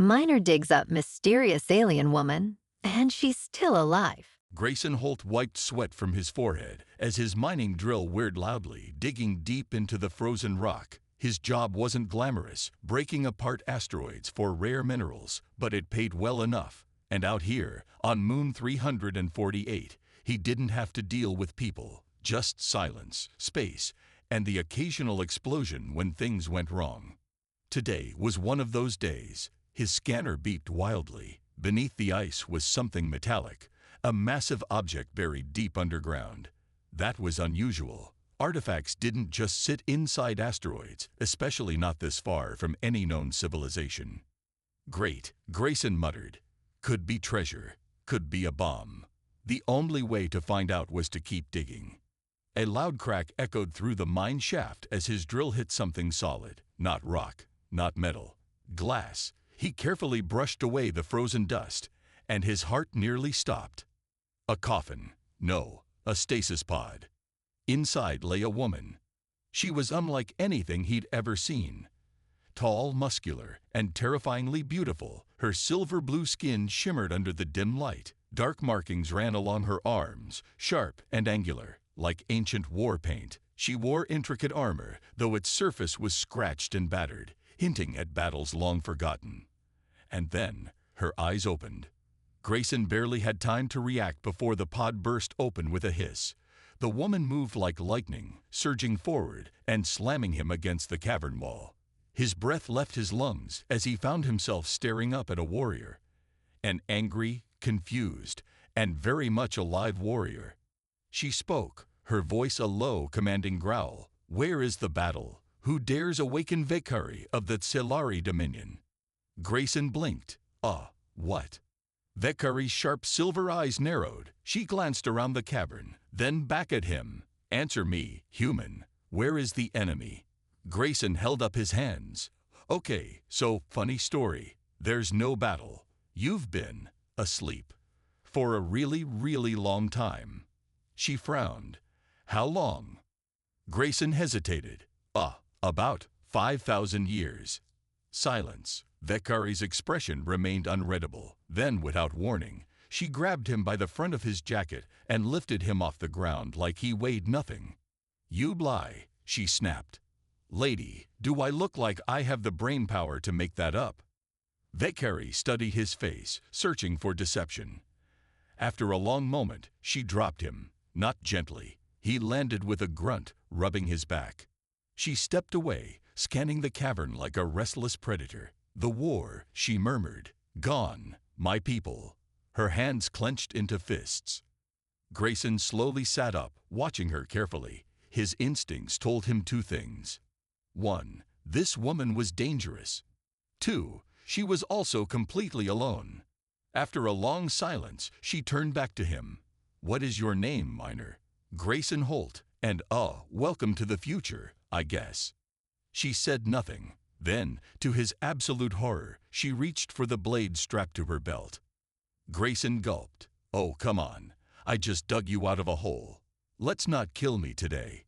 Miner digs up mysterious alien woman, and she's still alive. Grayson Holt wiped sweat from his forehead as his mining drill whirred loudly, digging deep into the frozen rock. His job wasn't glamorous, breaking apart asteroids for rare minerals, but it paid well enough. And out here, on Moon 348, he didn't have to deal with people, just silence, space, and the occasional explosion when things went wrong. Today was one of those days. His scanner beeped wildly. Beneath the ice was something metallic, a massive object buried deep underground. That was unusual. Artifacts didn't just sit inside asteroids, especially not this far from any known civilization. Great, Grayson muttered. Could be treasure, could be a bomb. The only way to find out was to keep digging. A loud crack echoed through the mine shaft as his drill hit something solid. Not rock, not metal, glass. He carefully brushed away the frozen dust, and his heart nearly stopped. A coffin. No, a stasis pod. Inside lay a woman. She was unlike anything he'd ever seen. Tall, muscular, and terrifyingly beautiful, her silver blue skin shimmered under the dim light. Dark markings ran along her arms, sharp and angular, like ancient war paint. She wore intricate armor, though its surface was scratched and battered, hinting at battles long forgotten. And then, her eyes opened. Grayson barely had time to react before the pod burst open with a hiss. The woman moved like lightning, surging forward and slamming him against the cavern wall. His breath left his lungs as he found himself staring up at a warrior. An angry, confused, and very much alive warrior. She spoke, her voice a low, commanding growl. "Where is the battle? Who dares awaken Vekari of the Tselari Dominion?" Grayson blinked. What? Vekari's sharp silver eyes narrowed. She glanced around the cavern, then back at him. "Answer me, human. Where is the enemy?" Grayson held up his hands. "Okay, so funny story. There's no battle. You've been asleep. For a really, really long time." She frowned. "How long?" Grayson hesitated. About 5,000 years." Silence. Vekari's expression remained unreadable. Then, without warning, she grabbed him by the front of his jacket and lifted him off the ground like he weighed nothing. "You lie," she snapped. "Lady, do I look like I have the brain power to make that up?" Vekari studied his face, searching for deception. After a long moment, she dropped him, not gently. He landed with a grunt, rubbing his back. She stepped away, scanning the cavern like a restless predator. "The war," she murmured. "Gone. My people." Her hands clenched into fists. Grayson slowly sat up, watching her carefully. His instincts told him two things. 1. This woman was dangerous. 2. She was also completely alone. After a long silence, she turned back to him. "What is your name, Miner?" "Grayson Holt, and welcome to the future, I guess." She said nothing. Then, to his absolute horror, she reached for the blade strapped to her belt. Grayson gulped. "Oh, come on. I just dug you out of a hole. Let's not kill me today."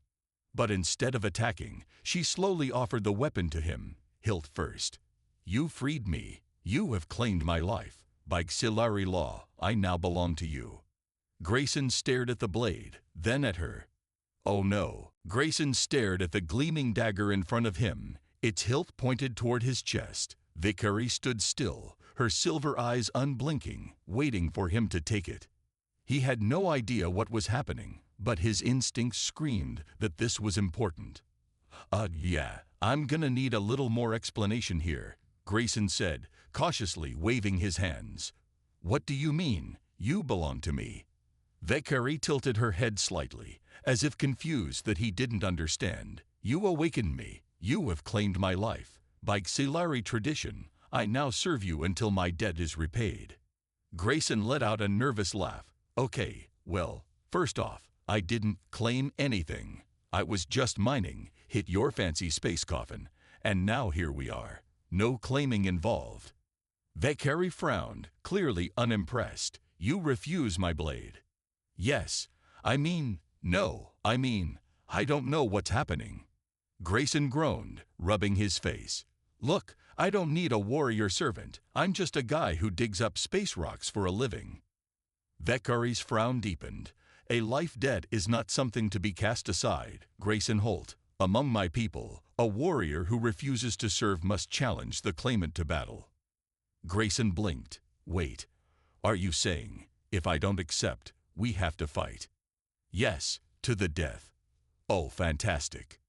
But instead of attacking, she slowly offered the weapon to him, hilt first. "You freed me. You have claimed my life. By Xilari law, I now belong to you." Grayson stared at the blade, then at her. "Oh no." Grayson stared at the gleaming dagger in front of him, its hilt pointed toward his chest. Vekari stood still, her silver eyes unblinking, waiting for him to take it. He had no idea what was happening, but his instincts screamed that this was important. Yeah, I'm gonna need a little more explanation here," Grayson said, cautiously waving his hands. "What do you mean, you belong to me?" Vekari tilted her head slightly, as if confused that he didn't understand. "You awakened me. You have claimed my life. By Xilari tradition, I now serve you until my debt is repaid." Grayson let out a nervous laugh. "Okay, well, first off, I didn't claim anything. I was just mining, hit your fancy space coffin, and now here we are. No claiming involved." Vekari frowned, clearly unimpressed. "You refuse my blade." "Yes. No. I don't know what's happening." Grayson groaned, rubbing his face. Look, I don't need a warrior servant. I'm just a guy who digs up space rocks for a living. Vekari's frown deepened. A life debt is not something to be cast aside, Grayson Holt. Among my people, a warrior who refuses to serve must challenge the claimant to battle. Grayson blinked. Wait, are you saying, if I don't accept, we have to fight? Yes, to the death. Oh, fantastic.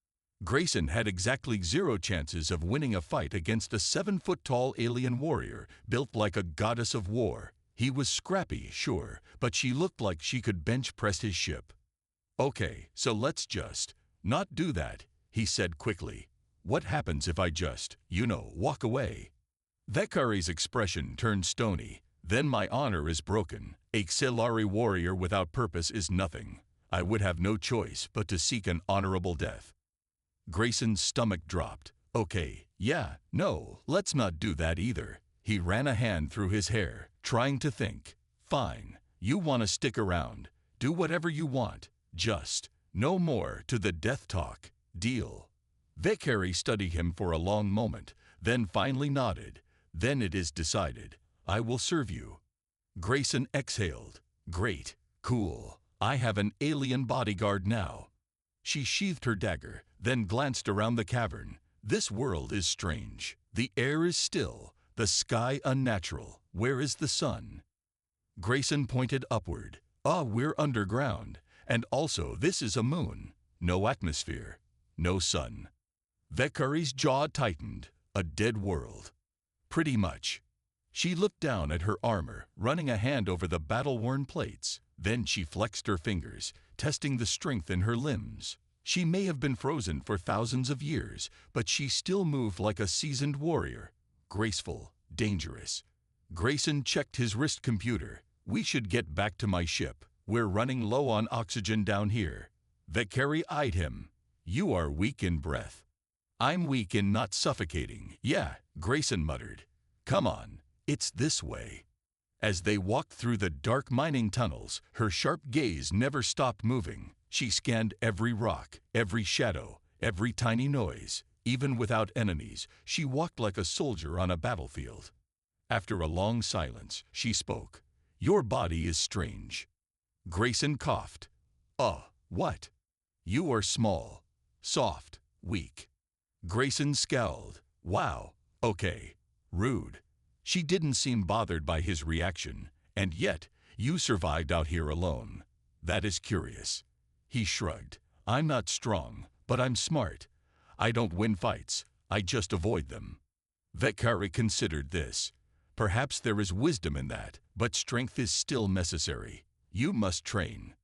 Grayson had exactly 0 chances of winning a fight against a 7-foot-tall alien warrior built like a goddess of war. He was scrappy, sure, but she looked like she could bench press his ship. Okay, so let's just not do that, he said quickly. What happens if I just, walk away? Vekari's expression turned stony. Then my honor is broken. A Xelari warrior without purpose is nothing. I would have no choice but to seek an honorable death. Grayson's stomach dropped. Okay, yeah, no, let's not do that either. He ran a hand through his hair, trying to think. Fine, you want to stick around. Do whatever you want. Just no more to the death talk. Deal. Vekari studied him for a long moment, then finally nodded. Then it is decided. I will serve you. Grayson exhaled. Great. Cool. I have an alien bodyguard now. She sheathed her dagger, then glanced around the cavern. This world is strange. The air is still, the sky unnatural. Where is the sun? Grayson pointed upward. We're underground. And also, this is a moon. No atmosphere. No sun. Vekari's jaw tightened. A dead world. Pretty much. She looked down at her armor, running a hand over the battle-worn plates. Then she flexed her fingers, testing the strength in her limbs. She may have been frozen for thousands of years, but she still moved like a seasoned warrior. Graceful, dangerous. Grayson checked his wrist computer. We should get back to my ship. We're running low on oxygen down here. Vekari eyed him. You are weak in breath. I'm weak in not suffocating. Yeah, Grayson muttered. Come on, it's this way. As they walked through the dark mining tunnels, her sharp gaze never stopped moving. She scanned every rock, every shadow, every tiny noise. Even without enemies, she walked like a soldier on a battlefield. After a long silence, she spoke. Your body is strange. Grayson coughed. What? You are small, soft, weak. Grayson scowled. Wow, okay, rude. She didn't seem bothered by his reaction, and yet, you survived out here alone. That is curious. He shrugged. I'm not strong, but I'm smart. I don't win fights, I just avoid them. Vekari considered this. Perhaps there is wisdom in that, but strength is still necessary. You must train.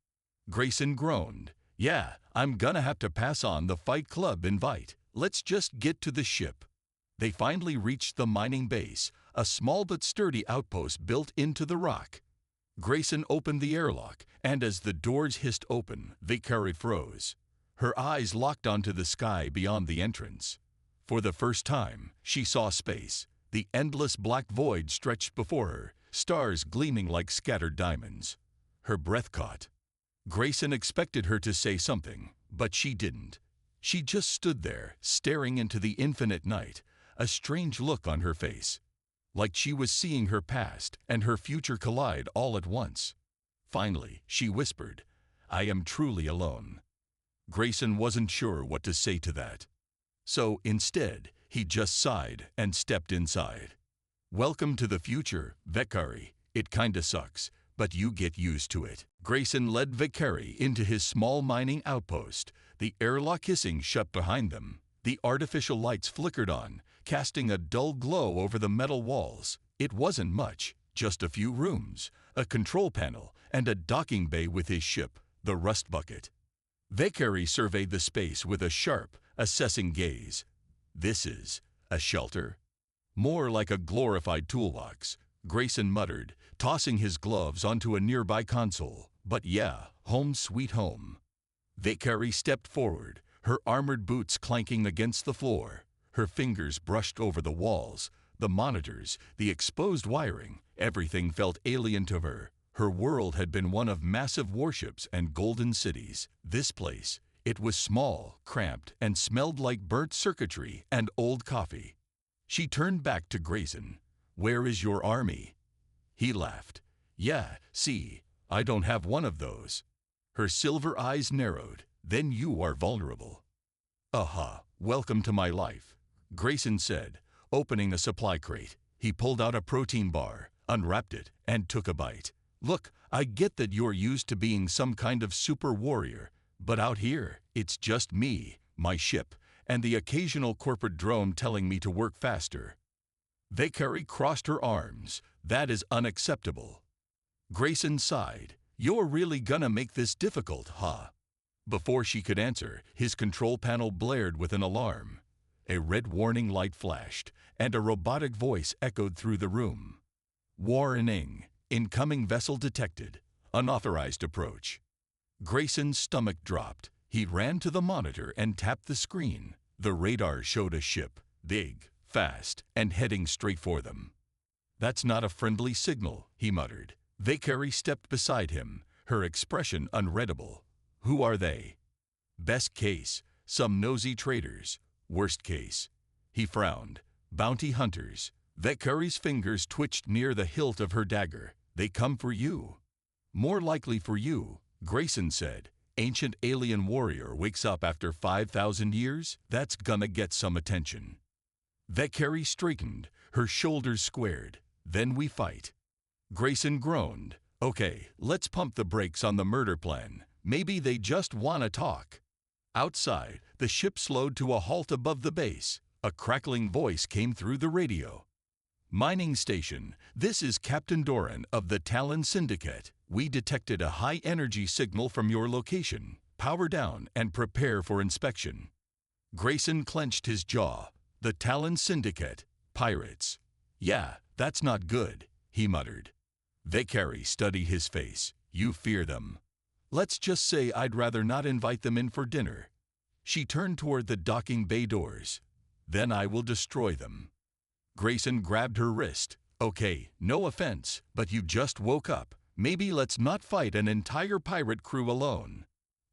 Grayson groaned. Yeah, I'm gonna have to pass on the Fight Club invite. Let's just get to the ship. They finally reached the mining base, a small but sturdy outpost built into the rock. Grayson opened the airlock, and as the doors hissed open, Vekari froze. Her eyes locked onto the sky beyond the entrance. For the first time, she saw space. The endless black void stretched before her, stars gleaming like scattered diamonds. Her breath caught. Grayson expected her to say something, but she didn't. She just stood there, staring into the infinite night, a strange look on her face. Like she was seeing her past and her future collide all at once. Finally, she whispered, I am truly alone. Grayson wasn't sure what to say to that. So instead, he just sighed and stepped inside. Welcome to the future, Vekari. It kinda sucks, but you get used to it. Grayson led Vekari into his small mining outpost. The airlock hissing shut behind them. The artificial lights flickered on, casting a dull glow over the metal walls. It wasn't much, just a few rooms, a control panel, and a docking bay with his ship, the Rust Bucket. Vekari surveyed the space with a sharp, assessing gaze. This is a shelter? More like a glorified toolbox, Grayson muttered, tossing his gloves onto a nearby console. But yeah, home sweet home. Vekari stepped forward, her armored boots clanking against the floor. Her fingers brushed over the walls, the monitors, the exposed wiring. Everything felt alien to her. Her world had been one of massive warships and golden cities. This place, it was small, cramped, and smelled like burnt circuitry and old coffee. She turned back to Grayson. Where is your army? He laughed. Yeah, see, I don't have one of those. Her silver eyes narrowed. Then you are vulnerable. Aha, welcome to my life, Grayson said, opening a supply crate. He pulled out a protein bar, unwrapped it, and took a bite. Look, I get that you're used to being some kind of super warrior, but out here, it's just me, my ship, and the occasional corporate drone telling me to work faster. Valkyrie crossed her arms. That is unacceptable. Grayson sighed. You're really gonna make this difficult, huh? Before she could answer, his control panel blared with an alarm. A red warning light flashed, and a robotic voice echoed through the room. Warning. Incoming vessel detected. Unauthorized approach. Grayson's stomach dropped. He ran to the monitor and tapped the screen. The radar showed a ship, big, fast, and heading straight for them. That's not a friendly signal, he muttered. Valkyrie stepped beside him, her expression unreadable. Who are they? Best case, some nosy traders. Worst case. He frowned. Bounty hunters. Valkyrie's fingers twitched near the hilt of her dagger. They come for you. More likely for you, Grayson said. Ancient alien warrior wakes up after 5,000 years? That's gonna get some attention. Valkyrie straightened, her shoulders squared. Then we fight. Grayson groaned. Okay, let's pump the brakes on the murder plan. Maybe they just wanna talk. Outside, the ship slowed to a halt above the base. A crackling voice came through the radio. Mining station, this is Captain Doran of the Talon Syndicate. We detected a high-energy signal from your location. Power down and prepare for inspection. Grayson clenched his jaw. The Talon Syndicate. Pirates. Yeah, that's not good, he muttered. Valkyrie studied his face. You fear them. Let's just say I'd rather not invite them in for dinner. She turned toward the docking bay doors. Then I will destroy them. Grayson grabbed her wrist. Okay, no offense, but you just woke up. Maybe let's not fight an entire pirate crew alone.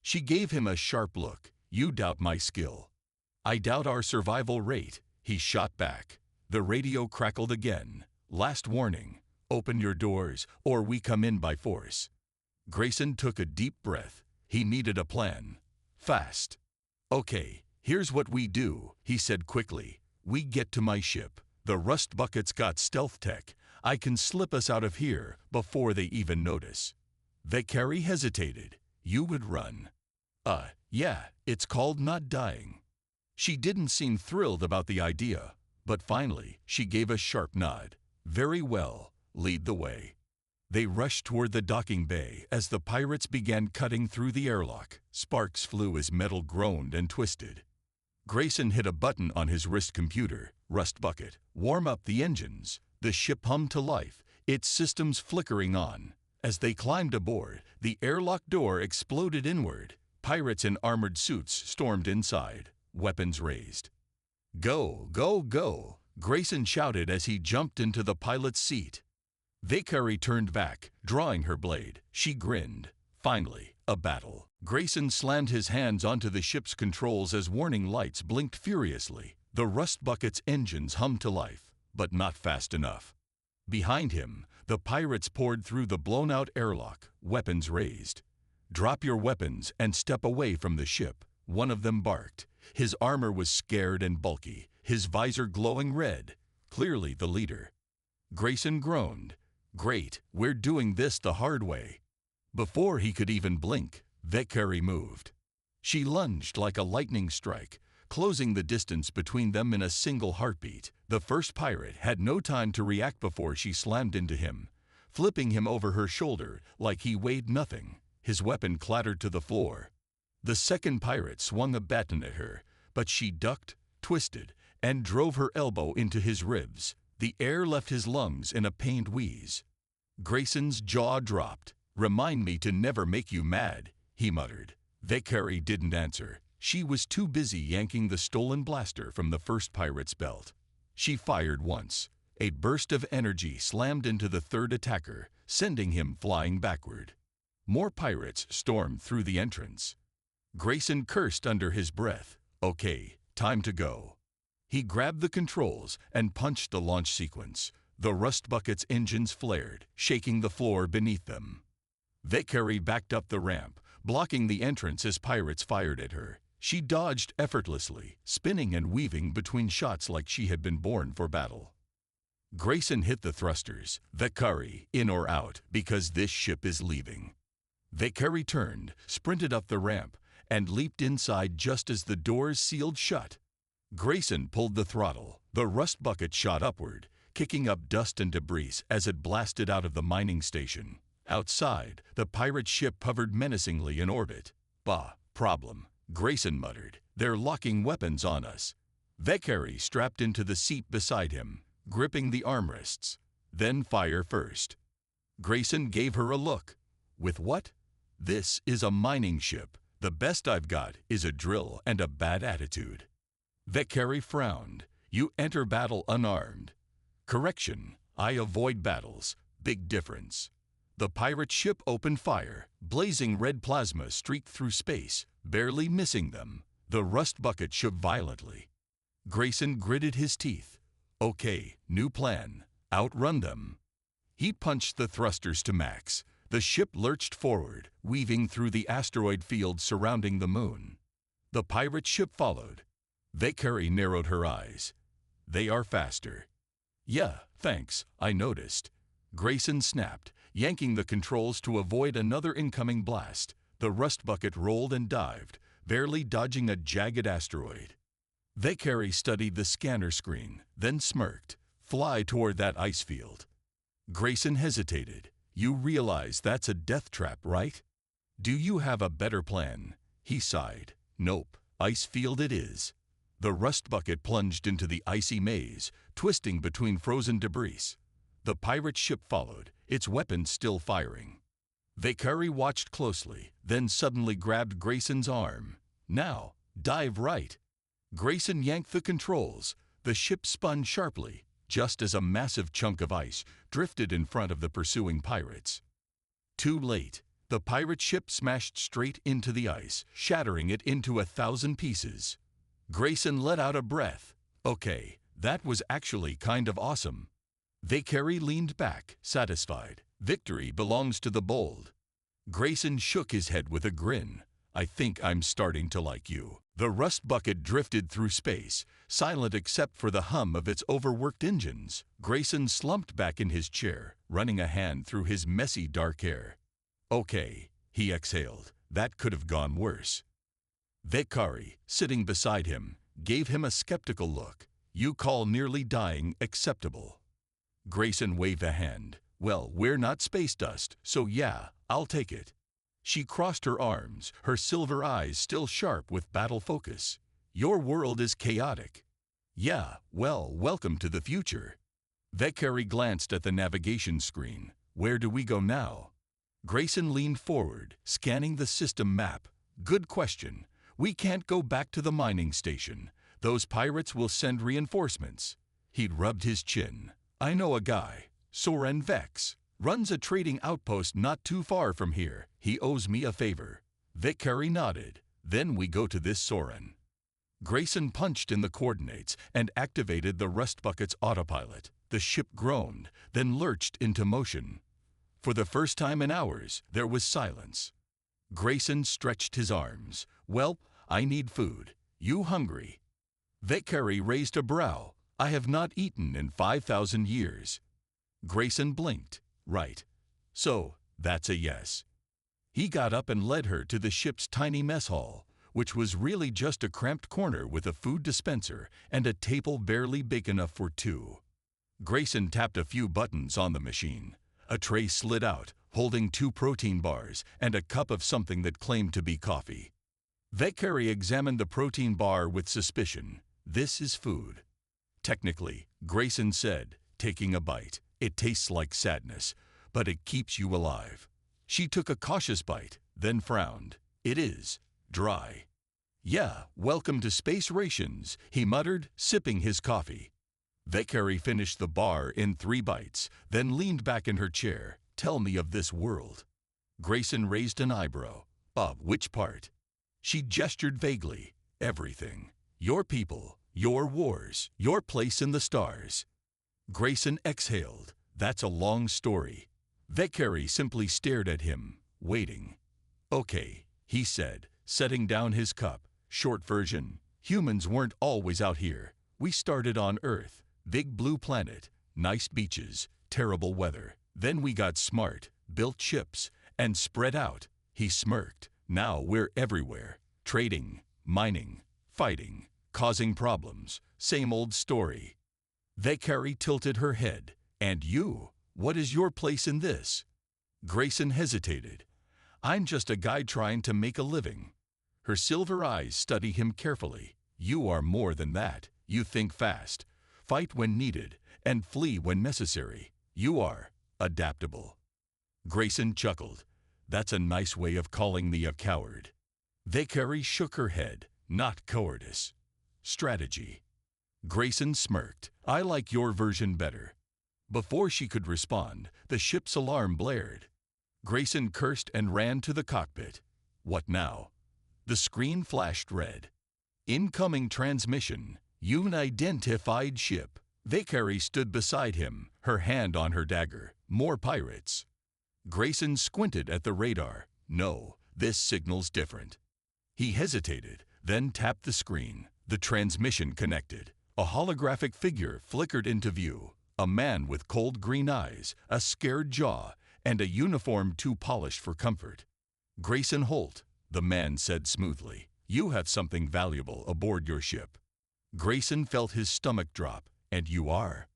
She gave him a sharp look. You doubt my skill. I doubt our survival rate, he shot back. The radio crackled again. Last warning. Open your doors, or we come in by force. Grayson took a deep breath. He needed a plan. Fast. Okay, here's what we do, he said quickly. We get to my ship. The rust bucket's got stealth tech. I can slip us out of here before they even notice. Valkyrie hesitated. You would run. Yeah, it's called not dying. She didn't seem thrilled about the idea, but finally she gave a sharp nod. Very well, lead the way. They rushed toward the docking bay as the pirates began cutting through the airlock. Sparks flew as metal groaned and twisted. Grayson hit a button on his wrist computer. Rust bucket. Warm up the engines. The ship hummed to life, its systems flickering on. As they climbed aboard, the airlock door exploded inward. Pirates in armored suits stormed inside, weapons raised. Go, go, go, Grayson shouted as he jumped into the pilot's seat. Valkyrie turned back, drawing her blade. She grinned. Finally, a battle. Grayson slammed his hands onto the ship's controls as warning lights blinked furiously. The rust bucket's engines hummed to life, but not fast enough. Behind him, the pirates poured through the blown-out airlock, weapons raised. Drop your weapons and step away from the ship, one of them barked. His armor was scared and bulky, his visor glowing red. Clearly the leader. Grayson groaned. Great, we're doing this the hard way. Before he could even blink, Valkyrie moved. She lunged like a lightning strike, closing the distance between them in a single heartbeat. The first pirate had no time to react before she slammed into him, flipping him over her shoulder like he weighed nothing. His weapon clattered to the floor. The second pirate swung a baton at her, but she ducked, twisted, and drove her elbow into his ribs. The air left his lungs in a pained wheeze. Grayson's jaw dropped. Remind me to never make you mad, he muttered. Valkyrie didn't answer. She was too busy yanking the stolen blaster from the first pirate's belt. She fired once. A burst of energy slammed into the third attacker, sending him flying backward. More pirates stormed through the entrance. Grayson cursed under his breath. Okay, time to go. He grabbed the controls and punched the launch sequence. The rust bucket's engines flared, shaking the floor beneath them. Valkyrie backed up the ramp, blocking the entrance as pirates fired at her. She dodged effortlessly, spinning and weaving between shots like she had been born for battle. Grayson hit the thrusters. Valkyrie, in or out, because this ship is leaving. Valkyrie turned, sprinted up the ramp, and leaped inside just as the doors sealed shut. Grayson pulled the throttle. The rust bucket shot upward, kicking up dust and debris as it blasted out of the mining station. Outside, the pirate ship hovered menacingly in orbit. "Bah, problem," Grayson muttered. "They're locking weapons on us." Valkyrie strapped into the seat beside him, gripping the armrests. "Then fire first." Grayson gave her a look. "With what?" "This is a mining ship. The best I've got is a drill and a bad attitude." Valkyrie frowned. "You enter battle unarmed." "Correction, I avoid battles. Big difference." The pirate ship opened fire. Blazing red plasma streaked through space, barely missing them. The rust bucket shook violently. Grayson gritted his teeth. "Okay, new plan. Outrun them." He punched the thrusters to max. The ship lurched forward, weaving through the asteroid field surrounding the moon. The pirate ship followed. Valkyrie narrowed her eyes. "They are faster." "Yeah, thanks, I noticed." Grayson snapped, yanking the controls to avoid another incoming blast. The rust bucket rolled and dived, barely dodging a jagged asteroid. Valkyrie studied the scanner screen, then smirked. "Fly toward that ice field." Grayson hesitated. "You realize that's a death trap, right?" "Do you have a better plan?" He sighed. "Nope, ice field it is." The rust bucket plunged into the icy maze, twisting between frozen debris. The pirate ship followed, its weapons still firing. Valkyrie watched closely, then suddenly grabbed Grayson's arm. "Now, dive right." Grayson yanked the controls. The ship spun sharply, just as a massive chunk of ice drifted in front of the pursuing pirates. Too late. The pirate ship smashed straight into the ice, shattering it into 1,000 pieces. Grayson let out a breath. "Okay, that was actually kind of awesome." Valkyrie leaned back, satisfied. Victory belongs to the bold. Grayson shook his head with a grin. "I think I'm starting to like you." The rust bucket drifted through space, silent except for the hum of its overworked engines. Grayson slumped back in his chair, running a hand through his messy dark hair. "Okay," he exhaled. "That could have gone worse." Valkyrie, sitting beside him, gave him a skeptical look. "You call nearly dying acceptable?" Grayson waved a hand. "Well, we're not space dust, so yeah, I'll take it." She crossed her arms, her silver eyes still sharp with battle focus. "Your world is chaotic." "Yeah, well, welcome to the future." Valkyrie glanced at the navigation screen. "Where do we go now?" Grayson leaned forward, scanning the system map. "Good question. We can't go back to the mining station. Those pirates will send reinforcements." He'd rubbed his chin. "I know a guy, Soren Vex. Runs a trading outpost not too far from here. He owes me a favor." Valkyrie nodded. "Then we go to this Soren." Grayson punched in the coordinates and activated the rust bucket's autopilot. The ship groaned, then lurched into motion. For the first time in hours, there was silence. Grayson stretched his arms. "Well, I need food. You hungry?" Valkyrie raised a brow. "I have not eaten in 5,000 years." Grayson blinked. "Right. So, that's a yes." He got up and led her to the ship's tiny mess hall, which was really just a cramped corner with a food dispenser and a table barely big enough for two. Grayson tapped a few buttons on the machine. A tray slid out, holding 2 protein bars and a cup of something that claimed to be coffee. Valkyrie examined the protein bar with suspicion. "This is food." "Technically," Grayson said, taking a bite. "It tastes like sadness, but it keeps you alive." She took a cautious bite, then frowned. "It is dry." "Yeah, welcome to space rations," he muttered, sipping his coffee. Valkyrie finished the bar in 3 bites, then leaned back in her chair. "Tell me of this world." Grayson raised an eyebrow. "Bob, which part?" She gestured vaguely. "Everything. Your people, Your wars, your place in the stars. Grayson exhaled. That's a long story. Vekari simply stared at him, waiting. Okay, he said, setting down his cup. Short version. Humans weren't always out here. We started on Earth, big blue planet, nice beaches, terrible weather. Then we got smart, built ships, and spread out. He smirked. Now we're everywhere. Trading, mining, fighting, causing problems. Same old story. Vekari tilted her head. And you? What is your place in this? Grayson hesitated. I'm just a guy trying to make a living. Her silver eyes study him carefully. You are more than that. You think fast, fight when needed, and flee when necessary. You are adaptable. Grayson chuckled. That's a nice way of calling me a coward. Vekari shook her head. Not cowardice. Strategy. Grayson smirked. I like your version better. Before she could respond, the ship's alarm blared. Grayson cursed and ran to the cockpit. What now? The screen flashed red. Incoming transmission. Unidentified ship. Vekari stood beside him, her hand on her dagger. More pirates. Grayson squinted at the radar. No, this signal's different. He hesitated, then tapped the screen. The transmission connected. A holographic figure flickered into view. A man with cold green eyes, a scared jaw, and a uniform too polished for comfort. Grayson Holt, the man said smoothly. You have something valuable aboard your ship. Grayson felt his stomach drop. And you are?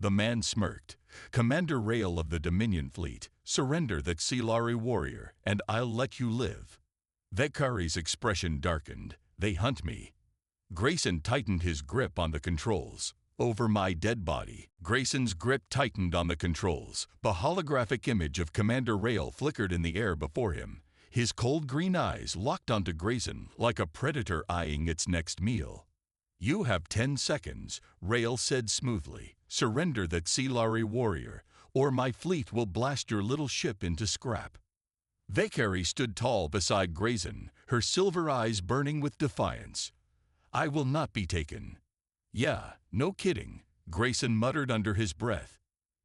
The man smirked. Commander Rail of the Dominion Fleet, surrender that Xilari warrior, and I'll let you live. Vekari's expression darkened. They hunt me. Grayson tightened his grip on the controls. Over my dead body. Grayson's grip tightened on the controls. The holographic image of Commander Rail flickered in the air before him. His cold green eyes locked onto Grayson like a predator eyeing its next meal. You have 10 seconds, Rail said smoothly. Surrender that Xilari warrior, or my fleet will blast your little ship into scrap. Vekari stood tall beside Grayson, her silver eyes burning with defiance. I will not be taken. Yeah, no kidding, Grayson muttered under his breath.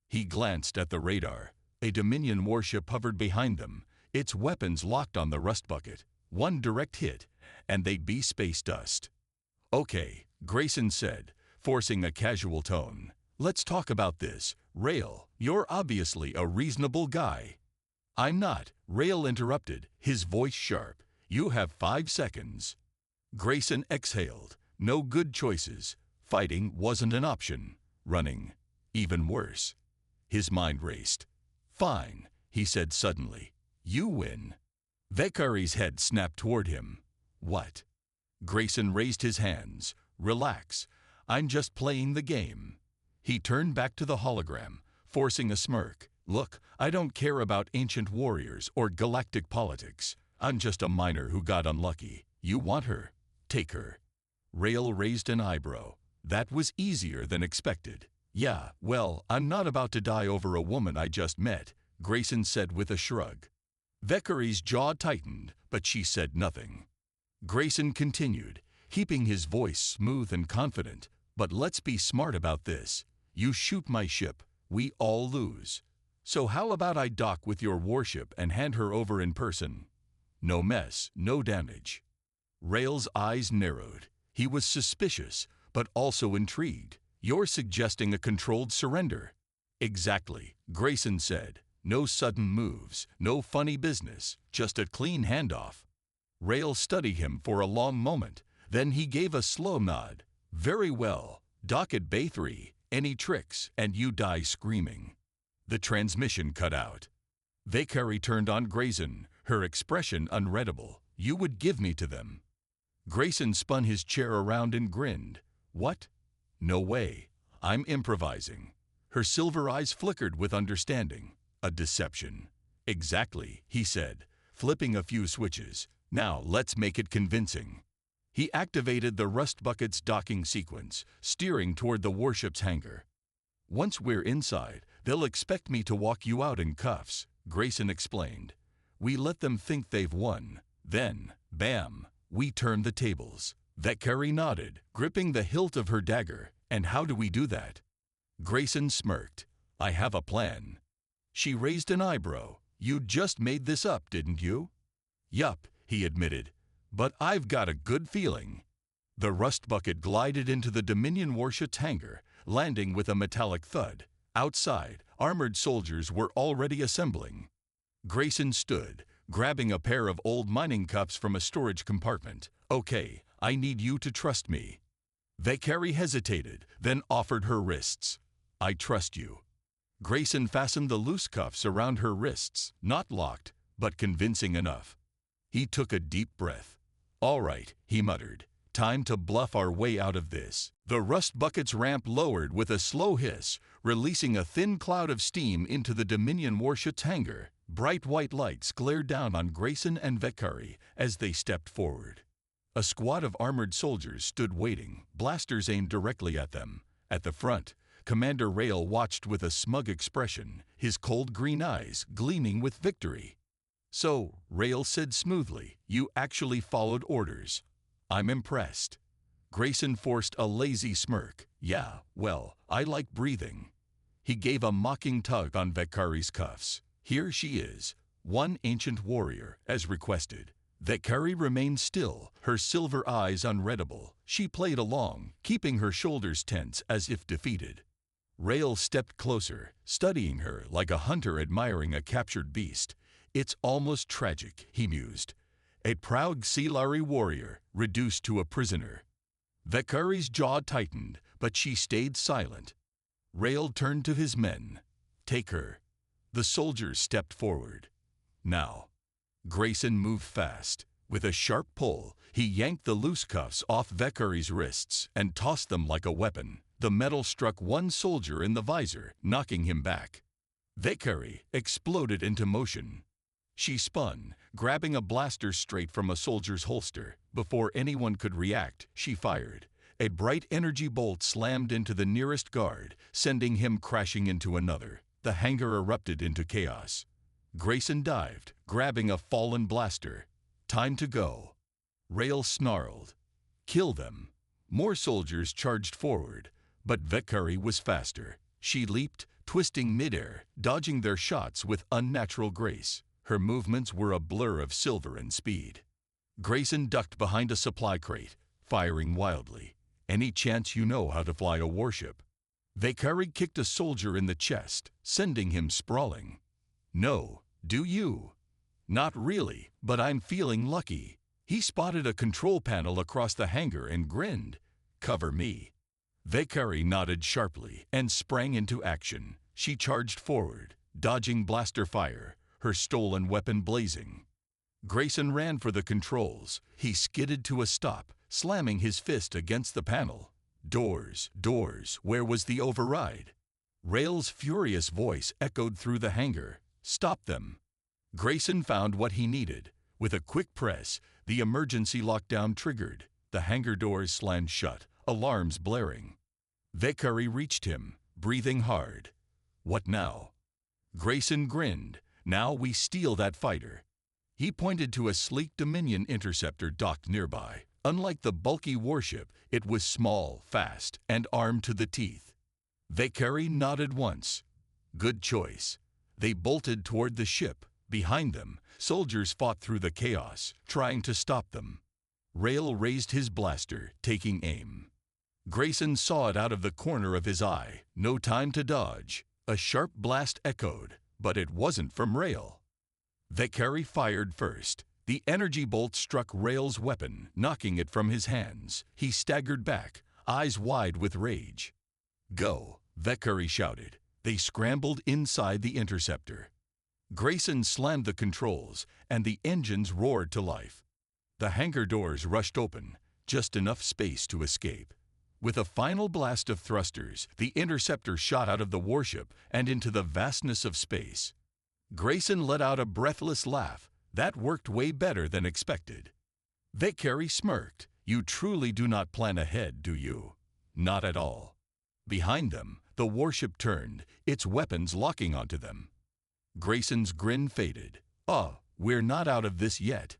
He glanced at the radar. A Dominion warship hovered behind them, its weapons locked on the rust bucket. One direct hit, and they'd be space dust. Okay, Grayson said, forcing a casual tone. Let's talk about this. Rail, you're obviously a reasonable guy. I'm not, Rail interrupted, his voice sharp. You have 5 seconds. Grayson exhaled. No good choices. Fighting wasn't an option. Running, even worse. His mind raced. Fine, he said suddenly. You win. Vekari's head snapped toward him. What? Grayson raised his hands. Relax. I'm just playing the game. He turned back to the hologram, forcing a smirk. Look, I don't care about ancient warriors or galactic politics. I'm just a miner who got unlucky. You want her? Take her. Rail raised an eyebrow. That was easier than expected. Yeah, well, I'm not about to die over a woman I just met, Grayson said with a shrug. Vekari's jaw tightened, but she said nothing. Grayson continued, keeping his voice smooth and confident. But let's be smart about this. You shoot my ship, we all lose. So how about I dock with your warship and hand her over in person? No mess, no damage. Rail's eyes narrowed. He was suspicious, but also intrigued. You're suggesting a controlled surrender. Exactly, Grayson said. No sudden moves, no funny business, just a clean handoff. Rail studied him for a long moment. Then he gave a slow nod. Very well. Dock at Bay 3. Any tricks, and you die screaming. The transmission cut out. Vekari turned on Grayson, her expression unreadable. You would give me to them. Grayson spun his chair around and grinned. What? No way. I'm improvising. Her silver eyes flickered with understanding. A deception. Exactly, he said, flipping a few switches. Now let's make it convincing. He activated the rust bucket's docking sequence, steering toward the warship's hangar. Once we're inside, they'll expect me to walk you out in cuffs, Grayson explained. We let them think they've won. Then, bam, we turn the tables. Vetcari nodded, gripping the hilt of her dagger. And how do we do that? Grayson smirked. I have a plan. She raised an eyebrow. You just made this up, didn't you? Yup, he admitted. But I've got a good feeling. The rust bucket glided into the Dominion warship's hangar, landing with a metallic thud. Outside, armored soldiers were already assembling. Grayson stood, grabbing a pair of old mining cups from a storage compartment. Okay, I need you to trust me. Vetcari hesitated, then offered her wrists. I trust you. Grayson fastened the loose cuffs around her wrists, not locked, but convincing enough. He took a deep breath. All right, he muttered. Time to bluff our way out of this. The rust bucket's ramp lowered with a slow hiss, releasing a thin cloud of steam into the Dominion warship's hangar. Bright white lights glared down on Grayson and Vetcari as they stepped forward. A squad of armored soldiers stood waiting, blasters aimed directly at them. At the front, Commander Rail watched with a smug expression, his cold green eyes gleaming with victory. So, Rail said smoothly, you actually followed orders. I'm impressed. Grayson forced a lazy smirk. Yeah, well, I like breathing. He gave a mocking tug on Vetcari's cuffs. Here she is, one ancient warrior, as requested. Vetcari remained still, her silver eyes unreadable. She played along, keeping her shoulders tense as if defeated. Rail stepped closer, studying her like a hunter admiring a captured beast. It's almost tragic, he mused. A proud Xilari warrior, reduced to a prisoner. Vetcari's jaw tightened, but she stayed silent. Rail turned to his men. Take her. The soldiers stepped forward. Now. Grayson moved fast. With a sharp pull, he yanked the loose cuffs off Vetcari's wrists and tossed them like a weapon. The metal struck one soldier in the visor, knocking him back. Vetcari exploded into motion. She spun, grabbing a blaster straight from a soldier's holster. Before anyone could react, she fired. A bright energy bolt slammed into the nearest guard, sending him crashing into another. The hangar erupted into chaos. Grayson dived, grabbing a fallen blaster. Time to go. Rail snarled. Kill them. More soldiers charged forward, but Vetcari was faster. She leaped, twisting midair, dodging their shots with unnatural grace. Her movements were a blur of silver and speed. Grayson ducked behind a supply crate, firing wildly. Any chance you know how to fly a warship? Vetcari kicked a soldier in the chest, sending him sprawling. No, do you? Not really, but I'm feeling lucky. He spotted a control panel across the hangar and grinned. Cover me. Vetcari nodded sharply and sprang into action. She charged forward, dodging blaster fire, her stolen weapon blazing. Grayson ran for the controls. He skidded to a stop, slamming his fist against the panel. Doors, doors, where was the override? Rail's furious voice echoed through the hangar. Stop them. Grayson found what he needed. With a quick press, the emergency lockdown triggered. The hangar doors slammed shut, alarms blaring. Vetcari reached him, breathing hard. What now? Grayson grinned. Now we steal that fighter. He pointed to a sleek Dominion interceptor docked nearby. Unlike the bulky warship, it was small, fast, and armed to the teeth. Vetcari nodded once. Good choice. They bolted toward the ship. Behind them, soldiers fought through the chaos, trying to stop them. Rail raised his blaster, taking aim. Grayson saw it out of the corner of his eye. No time to dodge. A sharp blast echoed, but it wasn't from Rail. Vetcari fired first. The energy bolt struck Rail's weapon, knocking it from his hands. He staggered back, eyes wide with rage. Go, Vetcari shouted. They scrambled inside the interceptor. Grayson slammed the controls, and the engines roared to life. The hangar doors rushed open, just enough space to escape. With a final blast of thrusters, the interceptor shot out of the warship and into the vastness of space. Grayson let out a breathless laugh. That worked way better than expected. Vetcari smirked. You truly do not plan ahead, do you? Not at all. Behind them, the warship turned, its weapons locking onto them. Grayson's grin faded. Oh, we're not out of this yet.